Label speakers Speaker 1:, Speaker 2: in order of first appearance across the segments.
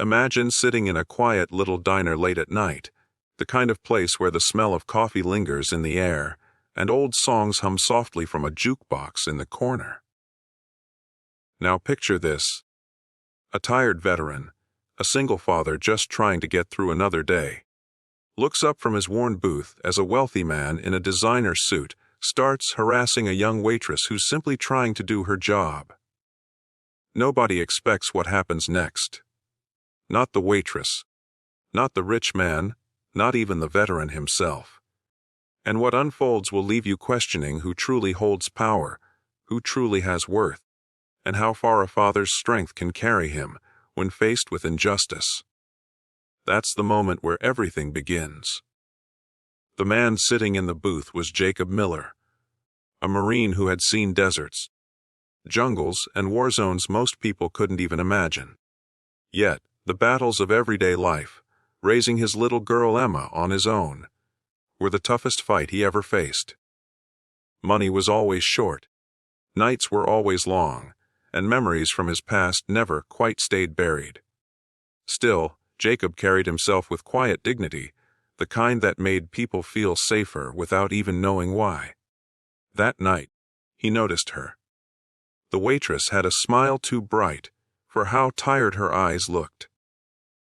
Speaker 1: Imagine sitting in a quiet little diner late at night, the kind of place where the smell of coffee lingers in the air, and old songs hum softly from a jukebox in the corner. Now picture this. A tired veteran, a single father just trying to get through another day, looks up from his worn booth as a wealthy man in a designer suit starts harassing a young waitress who's simply trying to do her job. Nobody expects what happens next. Not the waitress, not the rich man, not even the veteran himself. And what unfolds will leave you questioning who truly holds power, who truly has worth, and how far a father's strength can carry him when faced with injustice. That's the moment where everything begins. The man sitting in the booth was Jacob Miller, a Marine who had seen deserts, jungles, and war zones most people couldn't even imagine. Yet, the battles of everyday life, raising his little girl Emma on his own, were the toughest fight he ever faced. Money was always short, nights were always long, and memories from his past never quite stayed buried. Still, Jacob carried himself with quiet dignity, the kind that made people feel safer without even knowing why. That night, he noticed her. The waitress had a smile too bright for how tired her eyes looked.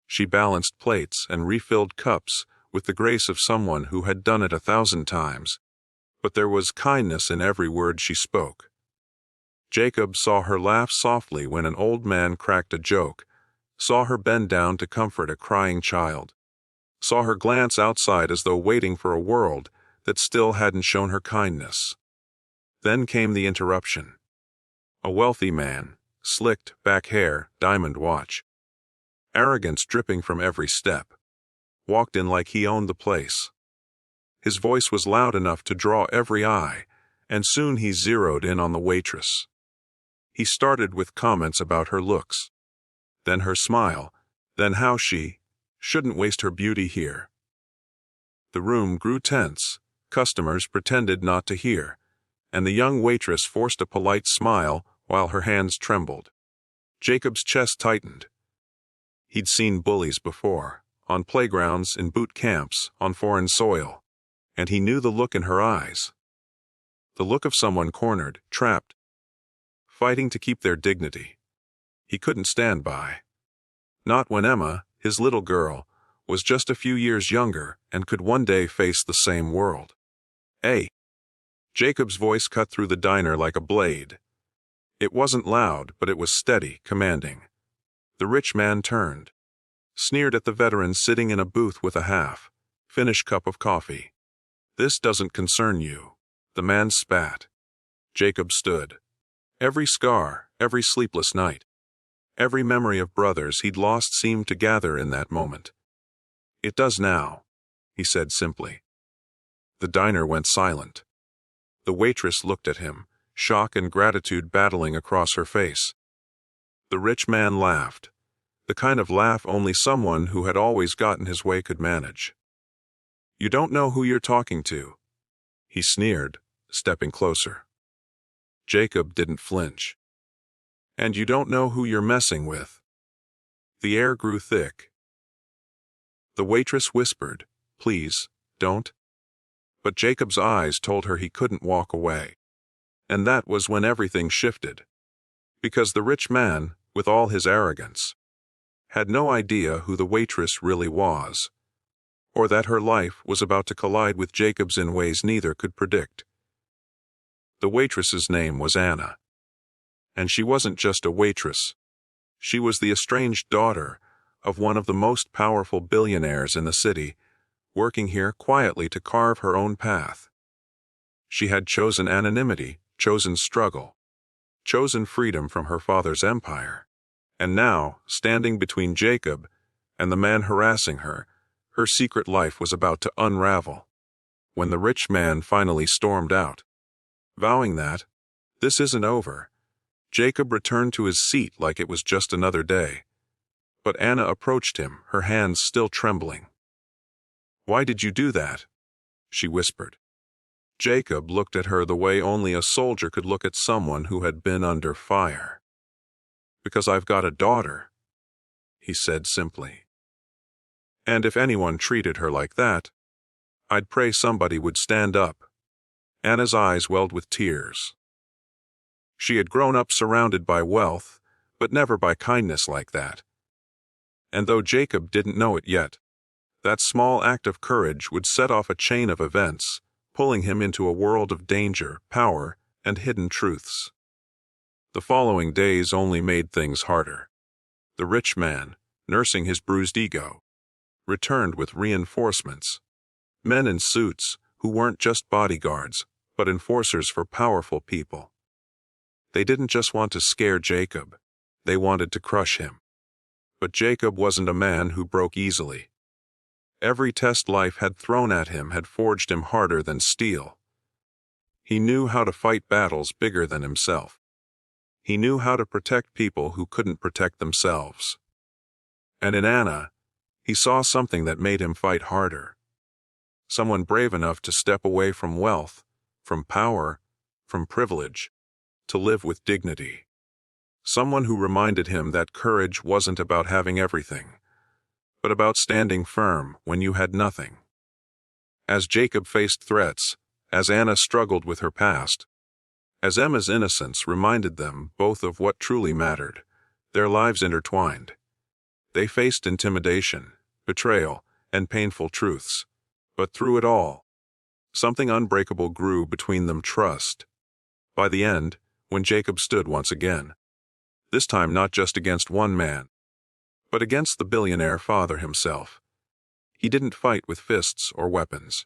Speaker 1: She balanced plates and refilled cups with the grace of someone who had done it 1,000 times, but there was kindness in every word she spoke. Jacob saw her laugh softly when an old man cracked a joke, saw her bend down to comfort a crying child, saw her glance outside as though waiting for a world that still hadn't shown her kindness. Then came the interruption. A wealthy man, slicked back hair, diamond watch, arrogance dripping from every step, walked in like he owned the place. His voice was loud enough to draw every eye, and soon he zeroed in on the waitress. He started with comments about her looks, then her smile, then how she shouldn't waste her beauty here. The room grew tense, customers pretended not to hear, and the young waitress forced a polite smile while her hands trembled. Jacob's chest tightened. He'd seen bullies before, on playgrounds, in boot camps, on foreign soil, and he knew the look in her eyes. The look of someone cornered, trapped, fighting to keep their dignity. He couldn't stand by. Not when Emma, his little girl, was just a few years younger and could one day face the same world. "Hey!" Jacob's voice cut through the diner like a blade. It wasn't loud, but it was steady, commanding. The rich man turned, sneered at the veteran sitting in a booth with a half-finished cup of coffee. "This doesn't concern you," the man spat. Jacob stood. Every scar, every sleepless night, every memory of brothers he'd lost seemed to gather in that moment. "It does now," he said simply. The diner went silent. The waitress looked at him, shock and gratitude battling across her face. The rich man laughed, the kind of laugh only someone who had always gotten his way could manage. "You don't know who you're talking to," he sneered, stepping closer. Jacob didn't flinch. "And you don't know who you're messing with." The air grew thick. The waitress whispered, "Please, don't." But Jacob's eyes told her he couldn't walk away. And that was when everything shifted. Because the rich man, with all his arrogance, had no idea who the waitress really was, or that her life was about to collide with Jacob's in ways neither could predict. The waitress's name was Anna. And she wasn't just a waitress. She was the estranged daughter of one of the most powerful billionaires in the city, working here quietly to carve her own path. She had chosen anonymity, chosen struggle, chosen freedom from her father's empire, and now, standing between Jacob and the man harassing her, her secret life was about to unravel. When the rich man finally stormed out, vowing that, "This isn't over," Jacob returned to his seat like it was just another day. But Anna approached him, her hands still trembling. "Why did you do that?" she whispered. Jacob looked at her the way only a soldier could look at someone who had been under fire. "Because I've got a daughter." he said simply. And if anyone treated her like that, I'd pray somebody would stand up. Anna's eyes welled with tears. She had grown up surrounded by wealth, but never by kindness like that. And though Jacob didn't know it yet, that small act of courage would set off a chain of events, pulling him into a world of danger, power, and hidden truths. The following days only made things harder. The rich man, nursing his bruised ego, returned with reinforcements. Men in suits who weren't just bodyguards, but enforcers for powerful people. They didn't just want to scare Jacob, they wanted to crush him. But Jacob wasn't a man who broke easily. Every test life had thrown at him had forged him harder than steel. He knew how to fight battles bigger than himself. He knew how to protect people who couldn't protect themselves. And in Anna, he saw something that made him fight harder. Someone brave enough to step away from wealth, from power, from privilege, to live with dignity. Someone who reminded him that courage wasn't about having everything, but about standing firm when you had nothing. As Jacob faced threats, as Anna struggled with her past, as Emma's innocence reminded them both of what truly mattered, their lives intertwined. They faced intimidation, betrayal, and painful truths. But through it all, something unbreakable grew between them: trust. By the end, when Jacob stood once again, this time not just against one man, but against the billionaire father himself, he didn't fight with fists or weapons.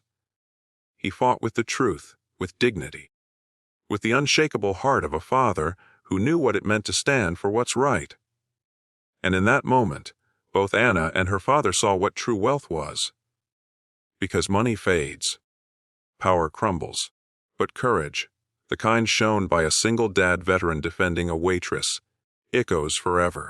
Speaker 1: He fought with the truth, with dignity, with the unshakable heart of a father who knew what it meant to stand for what's right. And in that moment, both Anna and her father saw what true wealth was. Because money fades, power crumbles, but courage, the kind shown by a single dad veteran defending a waitress, echoes forever.